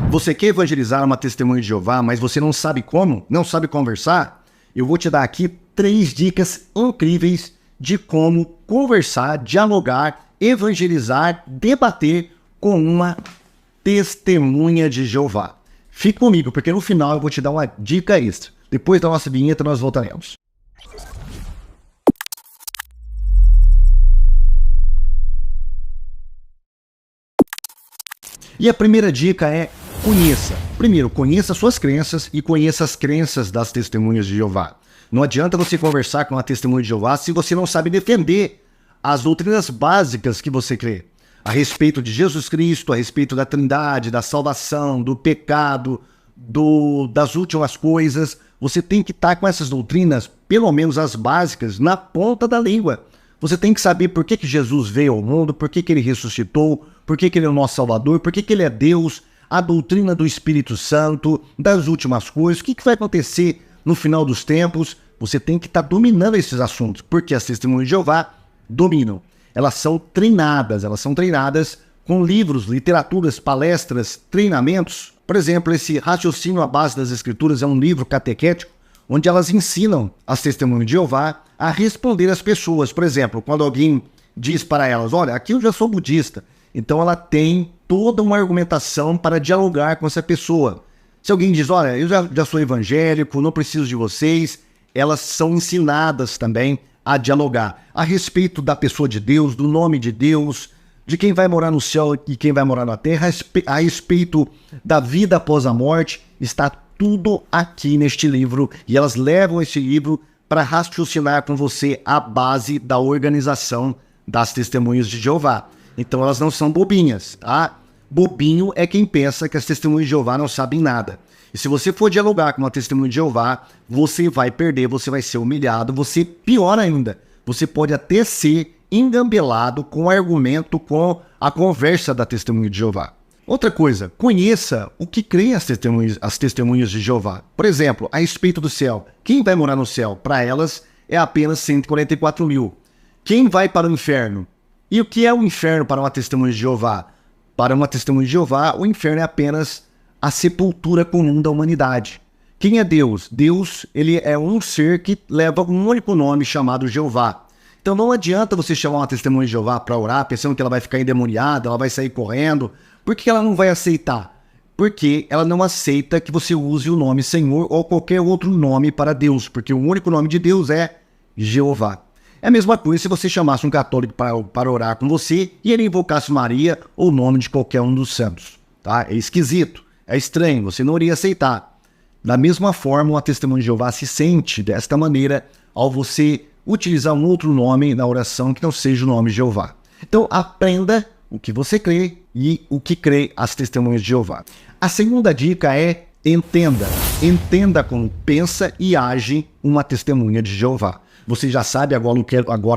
Você quer evangelizar uma testemunha de Jeová, mas você não sabe como, não sabe conversar? Eu vou te dar aqui 3 dicas incríveis de como conversar, dialogar, evangelizar, debater com uma testemunha de Jeová. Fique comigo, porque no final eu vou te dar uma dica extra. Depois da nossa vinheta nós voltaremos. E a primeira dica é conheça. Primeiro, conheça suas crenças e conheça as crenças das testemunhas de Jeová. Não adianta você conversar com uma testemunha de Jeová se você não sabe defender as doutrinas básicas que você crê. A respeito de Jesus Cristo, a respeito da Trindade, da salvação, do pecado, das últimas coisas. Você tem que estar com essas doutrinas, pelo menos as básicas, na ponta da língua. Você tem que saber por que Jesus veio ao mundo, por que ele ressuscitou, por que ele é o nosso Salvador, por que ele é Deus, a doutrina do Espírito Santo, das últimas coisas, o que vai acontecer no final dos tempos. Você tem que estar dominando esses assuntos, porque as testemunhas de Jeová dominam. Elas são treinadas com livros, literaturas, palestras, treinamentos. Por exemplo, esse Raciocínio à Base das Escrituras é um livro catequético, onde elas ensinam as testemunhas de Jeová a responder às pessoas. Por exemplo, quando alguém diz para elas, olha, aqui eu já sou budista, então ela tem toda uma argumentação para dialogar com essa pessoa. Se alguém diz, olha, eu já sou evangélico, não preciso de vocês, elas são ensinadas também a dialogar a respeito da pessoa de Deus, do nome de Deus, de quem vai morar no céu e quem vai morar na terra, a respeito da vida após a morte. Está tudo aqui neste livro, e elas levam esse livro para raciocinar com você a base da organização das testemunhas de Jeová. Então elas não são bobinhas, tá? Bobinho é quem pensa que as testemunhas de Jeová não sabem nada. E se você for dialogar com uma testemunha de Jeová, você vai perder, você vai ser humilhado, pior ainda, você pode até ser engambelado com o argumento, com a conversa da testemunha de Jeová. Outra coisa, conheça o que creem as testemunhas de Jeová. Por exemplo, a respeito do céu. Quem vai morar no céu? Para elas é apenas 144 mil. Quem vai para o inferno? E o que é o inferno para uma testemunha de Jeová? Para uma testemunha de Jeová, o inferno é apenas a sepultura comum da humanidade. Quem é Deus? Deus, ele é um ser que leva um único nome chamado Jeová. Então não adianta você chamar uma testemunha de Jeová para orar, pensando que ela vai ficar endemoniada, ela vai sair correndo. Por que ela não vai aceitar? Porque ela não aceita que você use o nome Senhor ou qualquer outro nome para Deus, porque o único nome de Deus é Jeová. É a mesma coisa se você chamasse um católico para orar com você e ele invocasse Maria ou o nome de qualquer um dos santos. Tá? É esquisito, é estranho, você não iria aceitar. Da mesma forma, uma testemunha de Jeová se sente desta maneira ao você utilizar um outro nome na oração que não seja o nome de Jeová. Então aprenda o que você crê e o que crê as testemunhas de Jeová. A segunda dica é entenda. Entenda como pensa e age uma testemunha de Jeová. Você já sabe agora o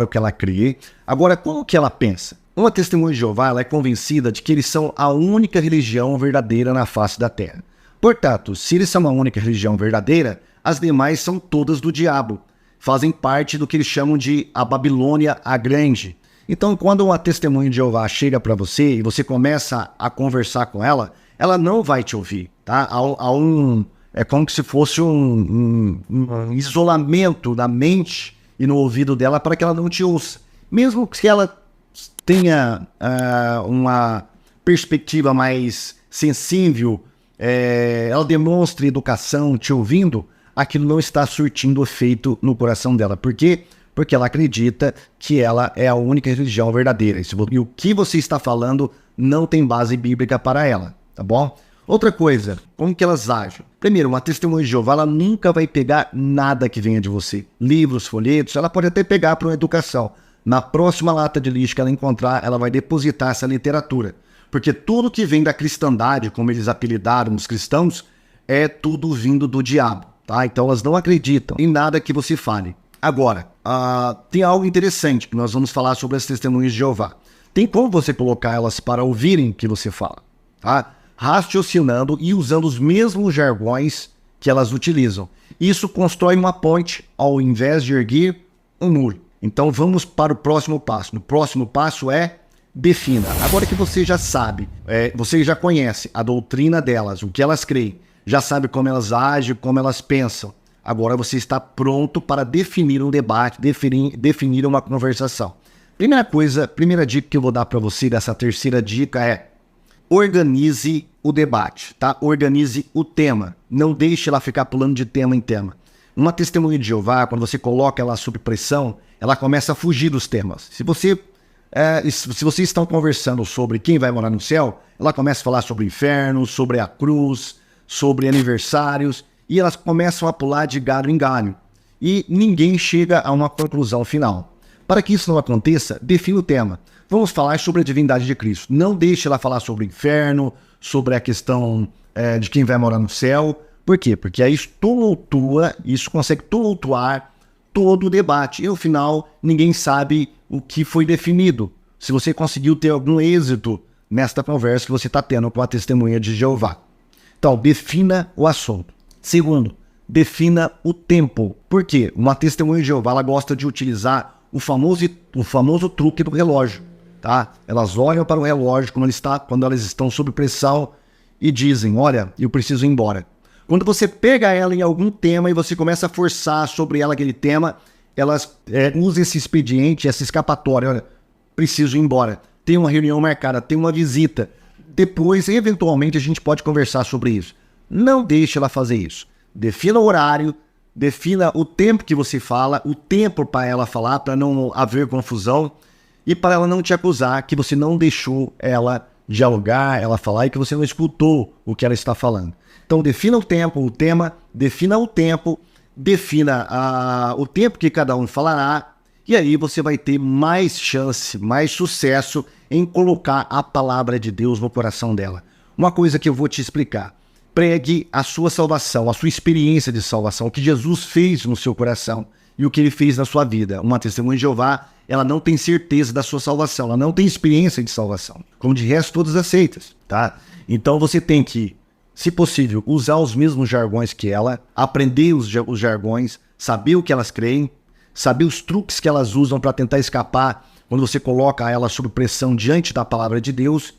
que ela crê. Agora, como que ela pensa? Uma testemunha de Jeová ela é convencida de que eles são a única religião verdadeira na face da terra. Portanto, se eles são a única religião verdadeira, as demais são todas do diabo. Fazem parte do que eles chamam de a Babilônia a Grande. Então, quando uma testemunha de Jeová chega para você e você começa a conversar com ela, ela não vai te ouvir, tá? É como se fosse um isolamento na mente e no ouvido dela para que ela não te ouça. Mesmo que ela tenha uma perspectiva mais sensível, ela demonstre educação te ouvindo, aquilo não está surtindo efeito no coração dela. Por quê? Porque ela acredita que ela é a única religião verdadeira. E o que você está falando não tem base bíblica para ela, tá bom? Outra coisa, como que elas agem? Primeiro, uma testemunha de Jeová, ela nunca vai pegar nada que venha de você. Livros, folhetos, ela pode até pegar para uma educação. Na próxima lata de lixo que ela encontrar, ela vai depositar essa literatura. Porque tudo que vem da cristandade, como eles apelidaram os cristãos, é tudo vindo do diabo, tá? Então elas não acreditam em nada que você fale. Agora, tem algo interessante que nós vamos falar sobre as testemunhas de Jeová. Tem como você colocar elas para ouvirem o que você fala, tá? Raciocinando e usando os mesmos jargões que elas utilizam. Isso constrói uma ponte ao invés de erguer um muro. Então vamos para o próximo passo. O próximo passo é defina. Agora que você já sabe você já conhece a doutrina delas, o que elas creem, já sabe como elas agem, como elas pensam. Agora você está pronto para definir um debate, definir uma conversação. Primeira dica que eu vou dar para você, dessa terceira dica é: organize o debate, tá? Organize o tema. Não deixe ela ficar pulando de tema em tema. Uma testemunha de Jeová, quando você coloca ela sob pressão, ela começa a fugir dos temas. Se vocês estão conversando sobre quem vai morar no céu, ela começa a falar sobre o inferno, sobre a cruz, sobre aniversários, e elas começam a pular de galho em galho. E ninguém chega a uma conclusão final. Para que isso não aconteça, defina o tema. Vamos falar sobre a divindade de Cristo. Não deixe ela falar sobre o inferno, sobre a questão de quem vai morar no céu. Por quê? Porque aí isso consegue tumultuar todo o debate. E no final, ninguém sabe o que foi definido. Se você conseguiu ter algum êxito nesta conversa que você está tendo com a testemunha de Jeová. Então, defina o assunto. Segundo, defina o tempo. Por quê? Uma testemunha de Jeová, ela gosta de utilizar o famoso truque do relógio, tá? Elas olham para o relógio quando elas estão sob pressão e dizem: olha, eu preciso ir embora. Quando você pega ela em algum tema e você começa a forçar sobre ela aquele tema, elas usam esse expediente, essa escapatória: olha, preciso ir embora, tem uma reunião marcada, tem uma visita. Depois, eventualmente, a gente pode conversar sobre isso. Não deixe ela fazer isso. Defina o horário, defina o tempo que você fala, o tempo para ela falar, para não haver confusão e para ela não te acusar que você não deixou ela dialogar, ela falar e que você não escutou o que ela está falando. Então defina o tempo, o tema, defina o tempo, defina o tempo que cada um falará e aí você vai ter mais chance, mais sucesso em colocar a palavra de Deus no coração dela. Uma coisa que eu vou te explicar: pregue a sua salvação, a sua experiência de salvação, o que Jesus fez no seu coração e o que ele fez na sua vida. Uma testemunha de Jeová, ela não tem certeza da sua salvação, ela não tem experiência de salvação, como de resto todas as seitas, tá? Então você tem que, se possível, usar os mesmos jargões que ela, aprender os jargões, saber o que elas creem, saber os truques que elas usam para tentar escapar quando você coloca ela sob pressão diante da palavra de Deus.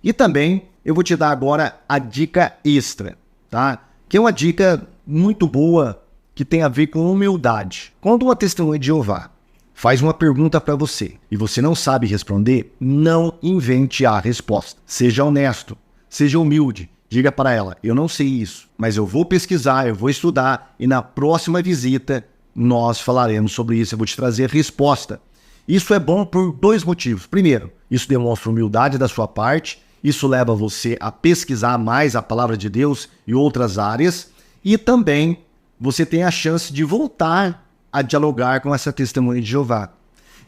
E também eu vou te dar agora a dica extra, tá? Que é uma dica muito boa que tem a ver com humildade. Quando uma testemunha de Jeová faz uma pergunta para você e você não sabe responder, não invente a resposta. Seja honesto, seja humilde. Diga para ela: eu não sei isso, mas eu vou pesquisar, eu vou estudar e na próxima visita nós falaremos sobre isso, eu vou te trazer a resposta. Isso é bom por dois motivos. Primeiro, isso demonstra humildade da sua parte. Isso leva você a pesquisar mais a palavra de Deus e outras áreas. E também você tem a chance de voltar a dialogar com essa testemunha de Jeová.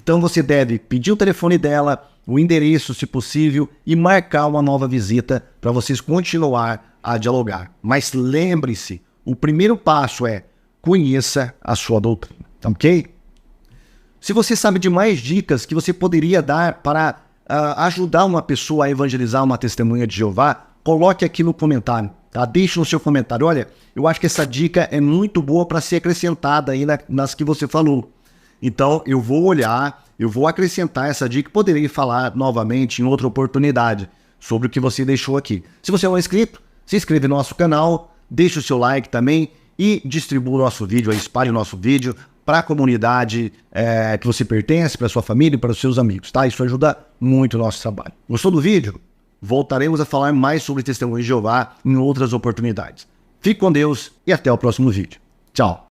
Então você deve pedir o telefone dela, o endereço, se possível, e marcar uma nova visita para vocês continuar a dialogar. Mas lembre-se, o primeiro passo é: conheça a sua doutrina, ok? Se você sabe de mais dicas que você poderia dar para ajudar uma pessoa a evangelizar uma testemunha de Jeová, coloque aqui no comentário, tá? Deixe no seu comentário: olha, eu acho que essa dica é muito boa para ser acrescentada aí nas que você falou. Então eu vou olhar, eu vou acrescentar essa dica e poderei falar novamente em outra oportunidade sobre o que você deixou aqui. Se você não é inscrito, se inscreve no nosso canal, deixe o seu like também e distribua o nosso vídeo, espalhe o nosso vídeo para a comunidade que você pertence, para sua família e para os seus amigos, tá? Isso ajuda muito o nosso trabalho. Gostou do vídeo? Voltaremos a falar mais sobre testemunho de Jeová em outras oportunidades. Fique com Deus e até o próximo vídeo. Tchau!